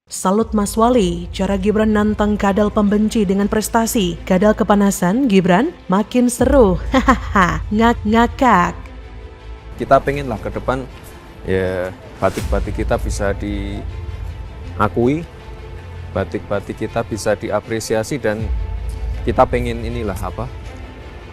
Salut Mas Wali, cara Gibran nantang kadal pembenci dengan prestasi. Kadal kepanasan, Gibran makin seru. Hahaha, ngakak. Kita pengen lah ke depan ya batik-batik kita bisa diakui, batik-batik kita bisa diapresiasi, dan kita pengen inilah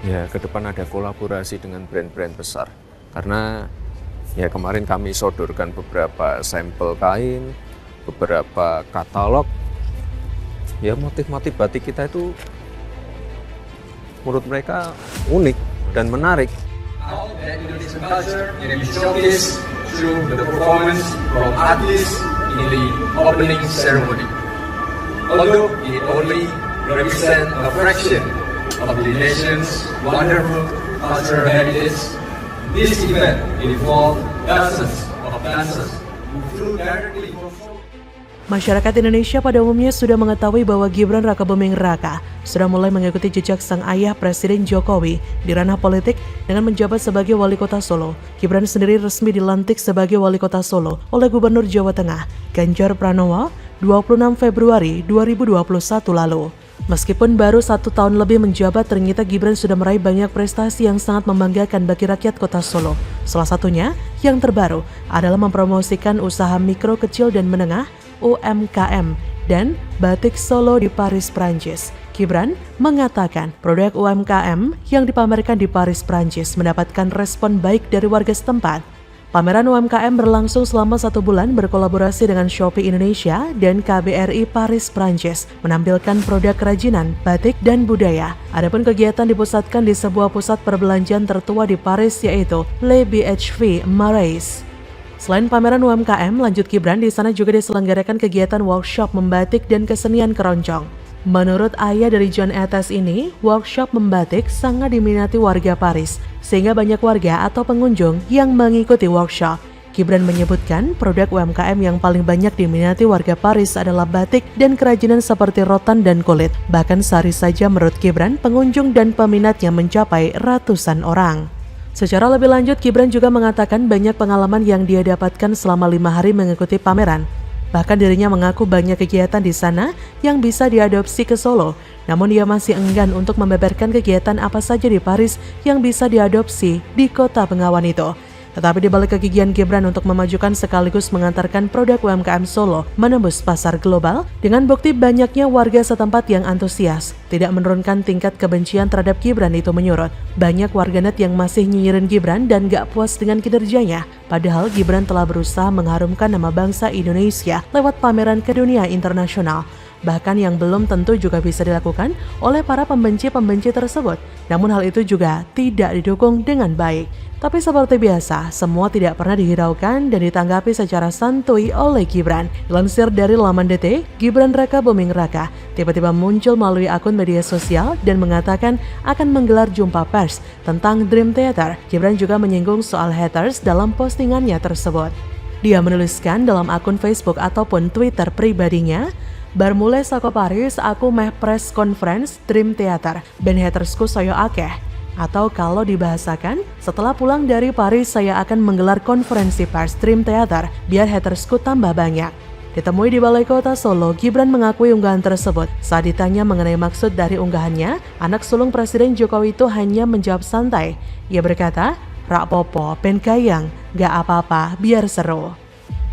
ya ke depan ada kolaborasi dengan brand-brand besar. Karena ya kemarin kami sodorkan beberapa sampel kain, beberapa katalog, ya motif-motif batik kita itu menurut mereka unik dan menarik. How that Indonesian culture can be showcased through the performance from artists in the opening ceremony. Although it only represents a fraction of the nation's wonderful cultural heritage, this event involved dozens of dancers who flew directly from Masyarakat Indonesia pada umumnya sudah mengetahui bahwa Gibran Rakabuming Raka sudah mulai mengikuti jejak sang ayah Presiden Jokowi di ranah politik dengan menjabat sebagai Wali Kota Solo. Gibran sendiri resmi dilantik sebagai Wali Kota Solo oleh Gubernur Jawa Tengah, Ganjar Pranowo, 26 Februari 2021 lalu. Meskipun baru 1 tahun lebih menjabat, ternyata Gibran sudah meraih banyak prestasi yang sangat membanggakan bagi rakyat kota Solo. Salah satunya yang terbaru adalah mempromosikan usaha mikro, kecil, dan menengah UMKM dan Batik Solo di Paris, Prancis. Gibran mengatakan produk UMKM yang dipamerkan di Paris, Prancis mendapatkan respon baik dari warga setempat. Pameran UMKM berlangsung selama 1 bulan berkolaborasi dengan Shopee Indonesia dan KBRI Paris, Prancis, menampilkan produk kerajinan, batik, dan budaya. Adapun kegiatan dipusatkan di sebuah pusat perbelanjaan tertua di Paris, yaitu Le BHV Marais. Selain pameran UMKM, lanjut Gibran, di sana juga diselenggarakan kegiatan workshop membatik dan kesenian keroncong. Menurut ayah dari John Etes ini, workshop membatik sangat diminati warga Paris, sehingga banyak warga atau pengunjung yang mengikuti workshop. Gibran menyebutkan produk UMKM yang paling banyak diminati warga Paris adalah batik dan kerajinan seperti rotan dan kulit. Bahkan sehari saja menurut Gibran, pengunjung dan peminatnya mencapai ratusan orang. Secara lebih lanjut, Gibran juga mengatakan banyak pengalaman yang dia dapatkan selama 5 hari mengikuti pameran. Bahkan dirinya mengaku banyak kegiatan di sana yang bisa diadopsi ke Solo. Namun dia masih enggan untuk membeberkan kegiatan apa saja di Paris yang bisa diadopsi di kota Bengawan itu. Tetapi di balik kegigihan Gibran untuk memajukan sekaligus mengantarkan produk UMKM Solo menembus pasar global, dengan bukti banyaknya warga setempat yang antusias, tidak menurunkan tingkat kebencian terhadap Gibran itu menyurut. Banyak warganet yang masih nyinyirin Gibran dan gak puas dengan kinerjanya. Padahal Gibran telah berusaha mengharumkan nama bangsa Indonesia lewat pameran ke dunia internasional. Bahkan yang belum tentu juga bisa dilakukan oleh para pembenci-pembenci tersebut. Namun hal itu juga tidak didukung dengan baik. Tapi seperti biasa, semua tidak pernah dihiraukan dan ditanggapi secara santuy oleh Gibran. Dilansir dari laman DT, Gibran Rakabuming Raka tiba-tiba muncul melalui akun media sosial dan mengatakan akan menggelar jumpa pers tentang Dream Theater. Gibran juga menyinggung soal haters dalam postingannya tersebut. Dia menuliskan dalam akun Facebook ataupun Twitter pribadinya, "Bar mulai saka Paris, aku meh press conference Dream Theater, ben hatersku saya akeh." Atau kalau dibahasakan, setelah pulang dari Paris saya akan menggelar konferensi pers Dream Theater biar hatersku tambah banyak. Ditemui di Balai Kota Solo, Gibran mengakui unggahan tersebut. Saat ditanya mengenai maksud dari unggahannya, anak sulung Presiden Jokowi itu hanya menjawab santai. Ia berkata, "Rak popo, pen kayang, gak apa-apa, biar seru."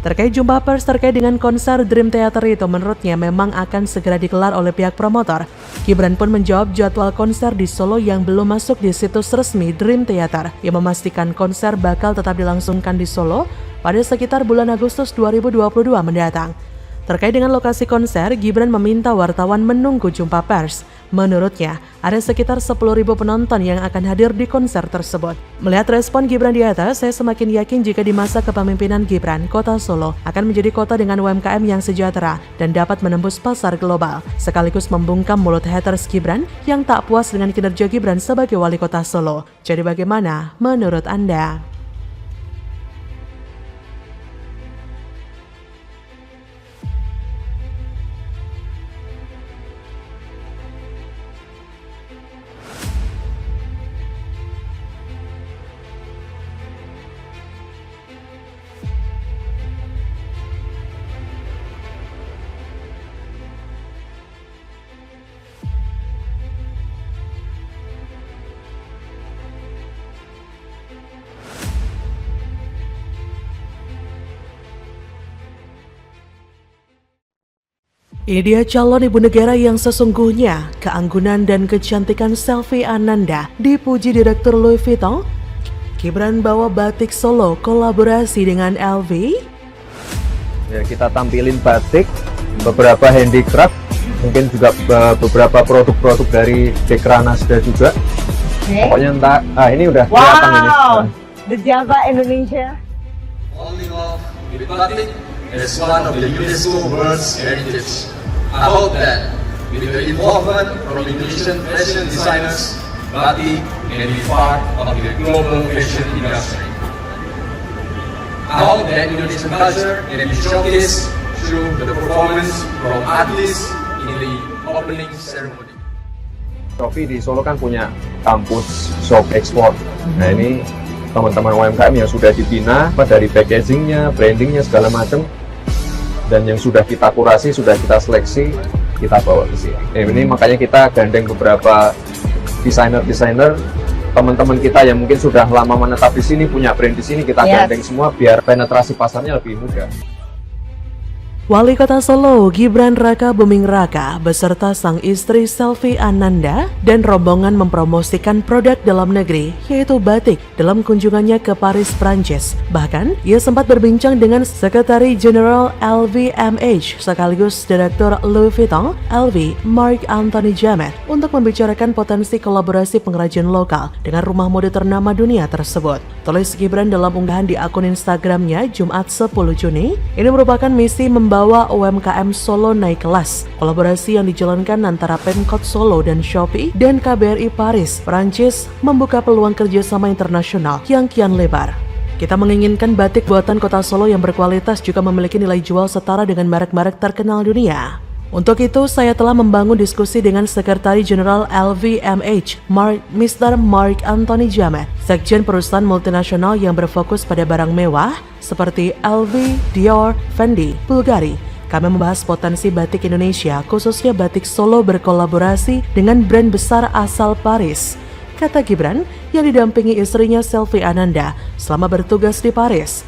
Terkait jumpa pers terkait dengan konser Dream Theater itu, menurutnya memang akan segera digelar oleh pihak promotor. Gibran pun menjawab jadwal konser di Solo yang belum masuk di situs resmi Dream Theater. Ia memastikan konser bakal tetap dilangsungkan di Solo pada sekitar bulan Agustus 2022 mendatang. Terkait dengan lokasi konser, Gibran meminta wartawan menunggu jumpa pers. Menurutnya, ada sekitar 10.000 penonton yang akan hadir di konser tersebut. Melihat respon Gibran di atas, saya semakin yakin jika di masa kepemimpinan Gibran, kota Solo akan menjadi kota dengan UMKM yang sejahtera dan dapat menembus pasar global, sekaligus membungkam mulut haters Gibran yang tak puas dengan kinerja Gibran sebagai wali kota Solo. Jadi bagaimana menurut Anda? Ini dia calon ibu negara yang sesungguhnya. Keanggunan dan kecantikan Selvi Ananda dipuji Direktur Louis Vuitton. Gibran bawa batik Solo kolaborasi dengan LV. Ya, kita tampilin batik, beberapa handicraft, mungkin juga beberapa produk-produk dari Dekranasda juga. Okay. Pokoknya ini udah kelihatan ini. Wow, the Java Indonesia. Falling in love with batik as one of the UNESCO World Heritage. I hope that with the involvement from Indonesian fashion designers, batik can be part of the global fashion industry. I hope that Indonesian culture can be showcased through the performance from artists in the opening ceremony. Sofi di Solo kan punya kampus shop ekspor. Nah ini teman-teman UMKM yang sudah dibina, dari packagingnya, brandingnya segala macam, dan yang sudah kita kurasi, sudah kita seleksi, kita bawa ke sini. Ini makanya kita gandeng beberapa desainer-desainer, teman-teman kita yang mungkin sudah lama menetap di sini, punya brand di sini, kita gandeng semua biar penetrasi pasarnya lebih mudah. Wali Kota Solo Gibran Raka Buming Raka beserta sang istri Selvi Ananda dan rombongan mempromosikan produk dalam negeri yaitu batik dalam kunjungannya ke Paris, Prancis. Bahkan, ia sempat berbincang dengan Sekretari Jenderal LVMH sekaligus Direktur Louis Vuitton LV Marc Anthony Jamet untuk membicarakan potensi kolaborasi pengrajin lokal dengan rumah mode ternama dunia tersebut. Tulis Gibran dalam unggahan di akun Instagramnya Jumat 10 Juni, ini merupakan misi membawa UMKM Solo naik kelas. Kolaborasi yang dijalankan antara Pemkot Solo dan Shopee dan KBRI Paris, Prancis membuka peluang kerjasama internasional yang kian lebar. Kita menginginkan batik buatan Kota Solo yang berkualitas juga memiliki nilai jual setara dengan merek-merek terkenal dunia. Untuk itu, saya telah membangun diskusi dengan Sekretari Jenderal LVMH, Mr. Marc Anthony Jamet, sekjen perusahaan multinasional yang berfokus pada barang mewah seperti LV, Dior, Fendi, Bulgari. Kami membahas potensi batik Indonesia, khususnya batik Solo berkolaborasi dengan brand besar asal Paris, kata Gibran yang didampingi istrinya Selvi Ananda selama bertugas di Paris.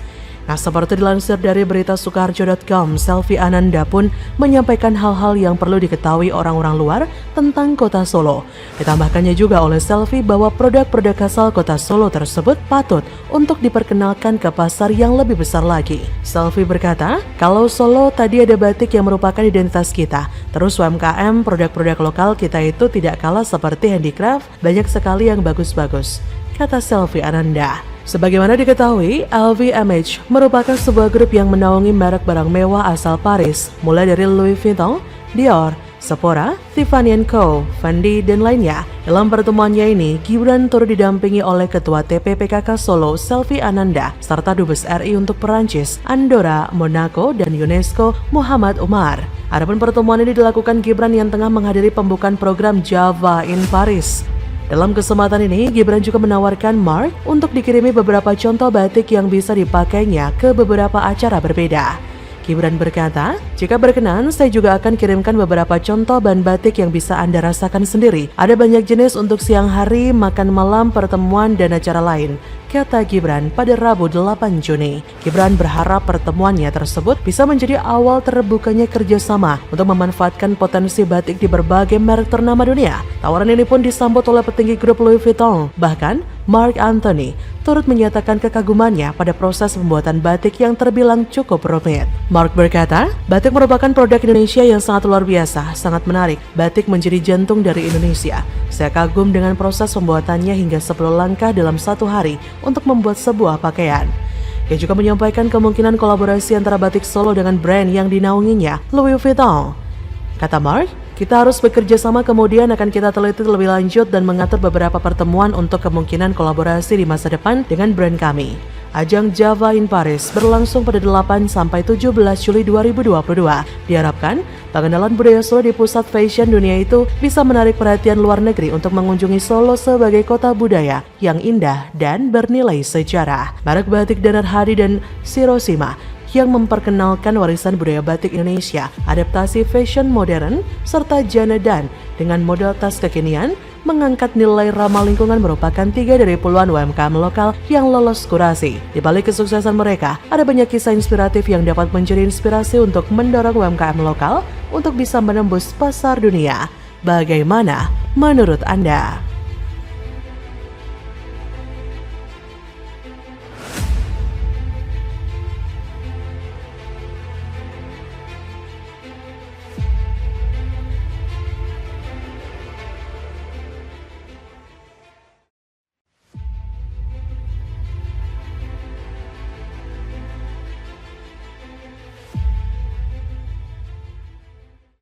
Nah, seperti dilansir dari berita Sukarjo.com, Selvi Ananda pun menyampaikan hal-hal yang perlu diketahui orang-orang luar tentang Kota Solo. Ditambahkannya juga oleh Selvi bahwa produk-produk asal Kota Solo tersebut patut untuk diperkenalkan ke pasar yang lebih besar lagi. Selvi berkata, kalau Solo tadi ada batik yang merupakan identitas kita, terus UMKM produk-produk lokal kita itu tidak kalah seperti handicraft, banyak sekali yang bagus-bagus, kata Selvi Ananda. Sebagaimana diketahui, LVMH merupakan sebuah grup yang menaungi merek barang mewah asal Paris, mulai dari Louis Vuitton, Dior, Sephora, Tiffany & Co, Fendi, dan lainnya. Dalam pertemuannya ini, Gibran turut didampingi oleh Ketua TPPKK Solo, Selvi Ananda, serta Dubes RI untuk Perancis, Andorra, Monaco, dan UNESCO, Muhammad Umar. Adapun pertemuan ini dilakukan Gibran yang tengah menghadiri pembukaan program Java in Paris. Dalam kesempatan ini, Gibran juga menawarkan Marc untuk dikirimi beberapa contoh batik yang bisa dipakainya ke beberapa acara berbeda. Gibran berkata, jika berkenan, saya juga akan kirimkan beberapa contoh bahan batik yang bisa Anda rasakan sendiri. Ada banyak jenis untuk siang hari, makan malam, pertemuan, dan acara lain, kata Gibran pada Rabu 8 Juni. Gibran berharap pertemuannya tersebut bisa menjadi awal terbukanya kerjasama untuk memanfaatkan potensi batik di berbagai merek ternama dunia. Tawaran ini pun disambut oleh petinggi grup Louis Vuitton. Bahkan, Marc Anthony turut menyatakan kekagumannya pada proses pembuatan batik yang terbilang cukup rumit. Marc berkata, batik merupakan produk Indonesia yang sangat luar biasa, sangat menarik. Batik menjadi jantung dari Indonesia. Saya kagum dengan proses pembuatannya hingga 10 langkah dalam satu hari untuk membuat sebuah pakaian. Ia juga menyampaikan kemungkinan kolaborasi antara batik Solo dengan brand yang dinaunginya, Louis Vuitton. Kata Marc, kita harus bekerja sama, kemudian akan kita teliti lebih lanjut dan mengatur beberapa pertemuan untuk kemungkinan kolaborasi di masa depan dengan brand kami. Ajang Java in Paris berlangsung pada 8 sampai 17 Juli 2022. Diharapkan, pengenalan budaya Solo di pusat fashion dunia itu bisa menarik perhatian luar negeri untuk mengunjungi Solo sebagai kota budaya yang indah dan bernilai sejarah. Merek batik Danar Hadi dan Sirosima yang memperkenalkan warisan budaya batik Indonesia, adaptasi fashion modern, serta Jana Dan dengan model tas kekinian mengangkat nilai ramah lingkungan merupakan 3 dari puluhan UMKM lokal yang lolos kurasi. Di balik kesuksesan mereka, ada banyak kisah inspiratif yang dapat menjadi inspirasi untuk mendorong UMKM lokal untuk bisa menembus pasar dunia. Bagaimana menurut Anda?